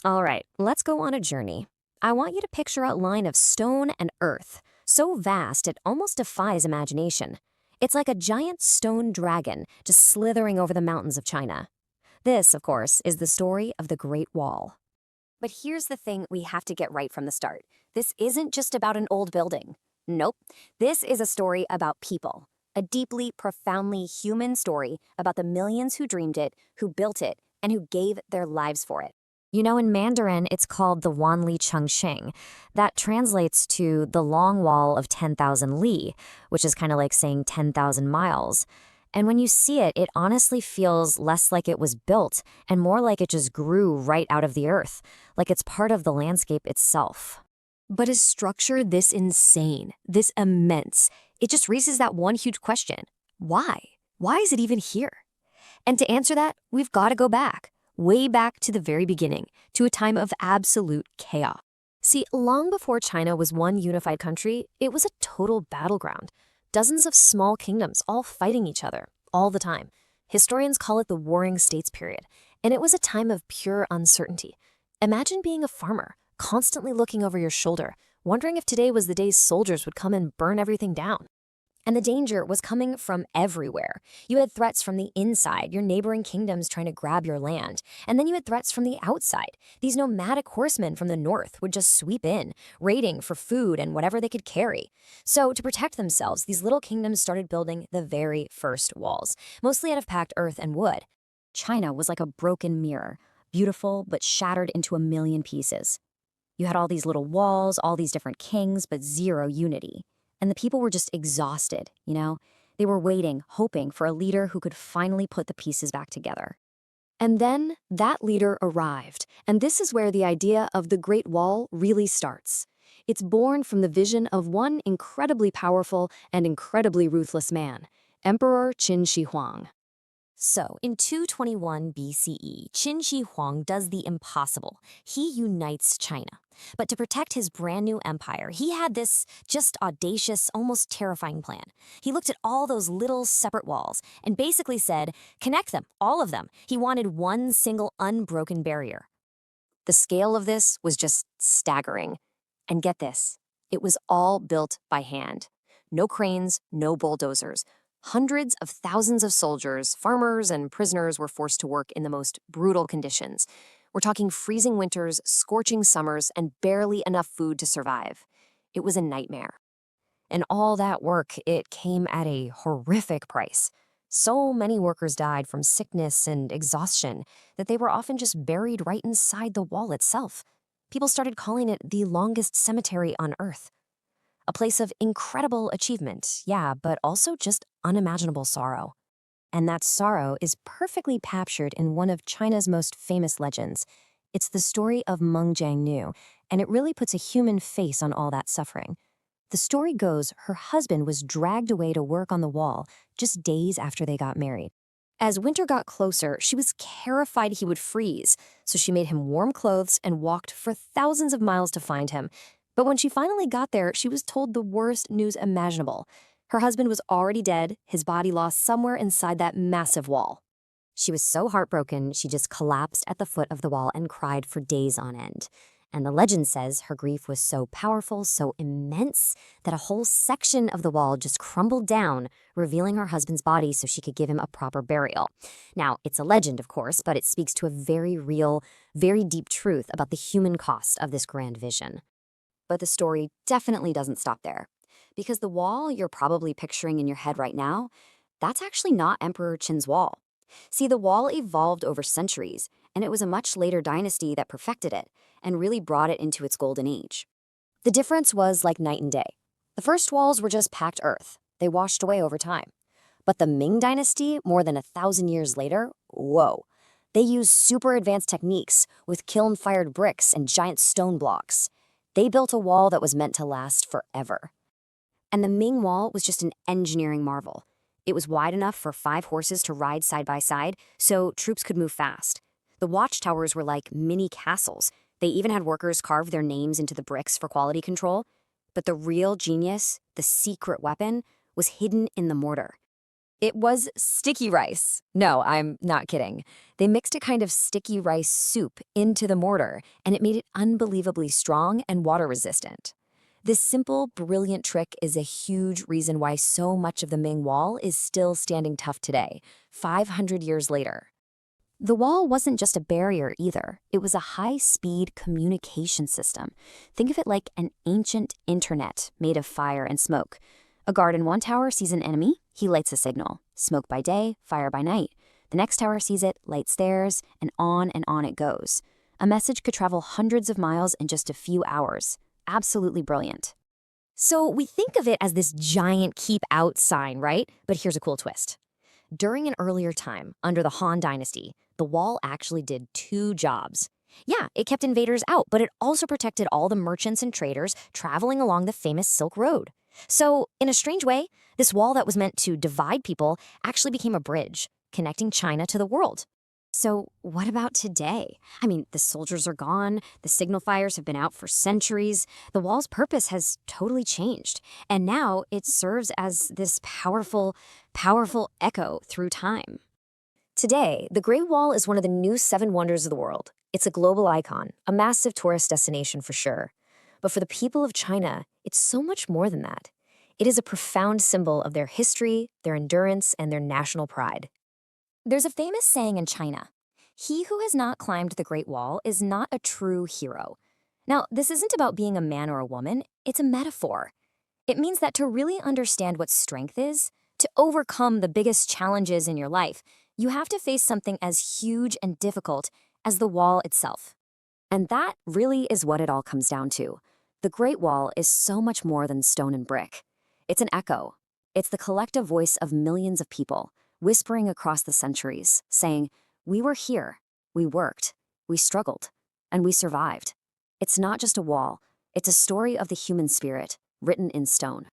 All right, let's go on a journey. I want you to picture a line of stone and earth, so vast it almost defies imagination. It's like a giant stone dragon just slithering over the mountains of China. This, of course, is the story of the Great Wall. But here's the thing we have to get right from the start. This isn't just about an old building. Nope. This is a story about people. A deeply, profoundly human story about the millions who dreamed it, who built it, and who gave their lives for it. You know, in Mandarin, it's called the Wanli Chengxing. That translates to the long wall of 10,000 li, which is kind of like saying 10,000 miles. And when you see it, it honestly feels less like it was built and more like it just grew right out of the earth, like it's part of the landscape itself. But is structure this insane, this immense? It just raises that one huge question. Why? Why is it even here? And to answer that, we've got to go back, way back to the very beginning, to a time of absolute chaos. See, long before China was one unified country, it was a total battleground. Dozens of small kingdoms all fighting each other, all the time. Historians call it the Warring States period, and it was a time of pure uncertainty. Imagine being a farmer, constantly looking over your shoulder, wondering if today was the day soldiers would come and burn everything down. And the danger was coming from everywhere. You had threats from the inside, your neighboring kingdoms trying to grab your land. And then you had threats from the outside. These nomadic horsemen from the north would just sweep in, raiding for food and whatever they could carry. So to protect themselves, these little kingdoms started building the very first walls, mostly out of packed earth and wood. China was like a broken mirror, beautiful but shattered into a million pieces. You had all these little walls, all these different kings, but zero unity. And the people were just exhausted, you know? They were waiting, hoping for a leader who could finally put the pieces back together. And then that leader arrived, and this is where the idea of the Great Wall really starts. It's born from the vision of one incredibly powerful and incredibly ruthless man, Emperor Qin Shi Huang. So, in 221 BCE, Qin Shi Huang does the impossible. He unites China. But to protect his brand new empire, he had this just audacious, almost terrifying plan. He looked at all those little separate walls and basically said, connect them, all of them. He wanted one single unbroken barrier. The scale of this was just staggering. And get this, it was all built by hand. No cranes, no bulldozers. Hundreds of thousands of soldiers, farmers, and prisoners were forced to work in the most brutal conditions. We're talking freezing winters, scorching summers, and barely enough food to survive. It was a nightmare. And all that work, it came at a horrific price. So many workers died from sickness and exhaustion that they were often just buried right inside the wall itself. People started calling it the longest cemetery on Earth. A place of incredible achievement, yeah, but also just unimaginable sorrow. And that sorrow is perfectly captured in one of China's most famous legends. It's the story of Meng Jiangnu, and it really puts a human face on all that suffering. The story goes her husband was dragged away to work on the wall just days after they got married. As winter got closer, she was terrified he would freeze, so she made him warm clothes and walked for thousands of miles to find him. But when she finally got there, she was told the worst news imaginable. Her husband was already dead, his body lost somewhere inside that massive wall. She was so heartbroken, she just collapsed at the foot of the wall and cried for days on end. And the legend says her grief was so powerful, so immense, that a whole section of the wall just crumbled down, revealing her husband's body so she could give him a proper burial. Now, it's a legend, of course, but it speaks to a very real, very deep truth about the human cost of this grand vision. But the story definitely doesn't stop there. Because the wall you're probably picturing in your head right now, that's actually not Emperor Qin's wall. See, the wall evolved over centuries, and it was a much later dynasty that perfected it and really brought it into its golden age. The difference was like night and day. The first walls were just packed earth. They washed away over time. But the Ming dynasty, more than 1,000 years later, whoa. They used super advanced techniques with kiln-fired bricks and giant stone blocks. They built a wall that was meant to last forever. And the Ming Wall was just an engineering marvel. It was wide enough for 5 horses to ride side by side, so troops could move fast. The watchtowers were like mini castles. They even had workers carve their names into the bricks for quality control. But the real genius, the secret weapon, was hidden in the mortar. It was sticky rice. No, I'm not kidding. They mixed a kind of sticky rice soup into the mortar, and it made it unbelievably strong and water resistant. This simple, brilliant trick is a huge reason why so much of the Ming Wall is still standing tough today, 500 years later. The wall wasn't just a barrier either. It was a high-speed communication system. Think of it like an ancient internet made of fire and smoke. A guard in one tower sees an enemy, he lights a signal. Smoke by day, fire by night. The next tower sees it, lights theirs, and on it goes. A message could travel hundreds of miles in just a few hours. Absolutely brilliant. So we think of it as this giant keep out sign, right? But here's a cool twist. During an earlier time, under the Han Dynasty, the wall actually did two jobs. Yeah, it kept invaders out, but it also protected all the merchants and traders traveling along the famous Silk Road. So, in a strange way, this wall that was meant to divide people actually became a bridge, connecting China to the world. So, what about today? I mean, the soldiers are gone, the signal fires have been out for centuries, the wall's purpose has totally changed, and now it serves as this powerful echo through time. Today, the Great Wall is one of the new seven wonders of the world. It's a global icon, a massive tourist destination for sure. But for the people of China, it's so much more than that. It is a profound symbol of their history, their endurance, and their national pride. There's a famous saying in China: "He who has not climbed the Great Wall is not a true hero." Now, this isn't about being a man or a woman, it's a metaphor. It means that to really understand what strength is, to overcome the biggest challenges in your life, you have to face something as huge and difficult as the wall itself. And that really is what it all comes down to. The Great Wall is so much more than stone and brick. It's an echo. It's the collective voice of millions of people, whispering across the centuries, saying, "We were here, we worked, we struggled, and we survived." It's not just a wall, it's a story of the human spirit, written in stone.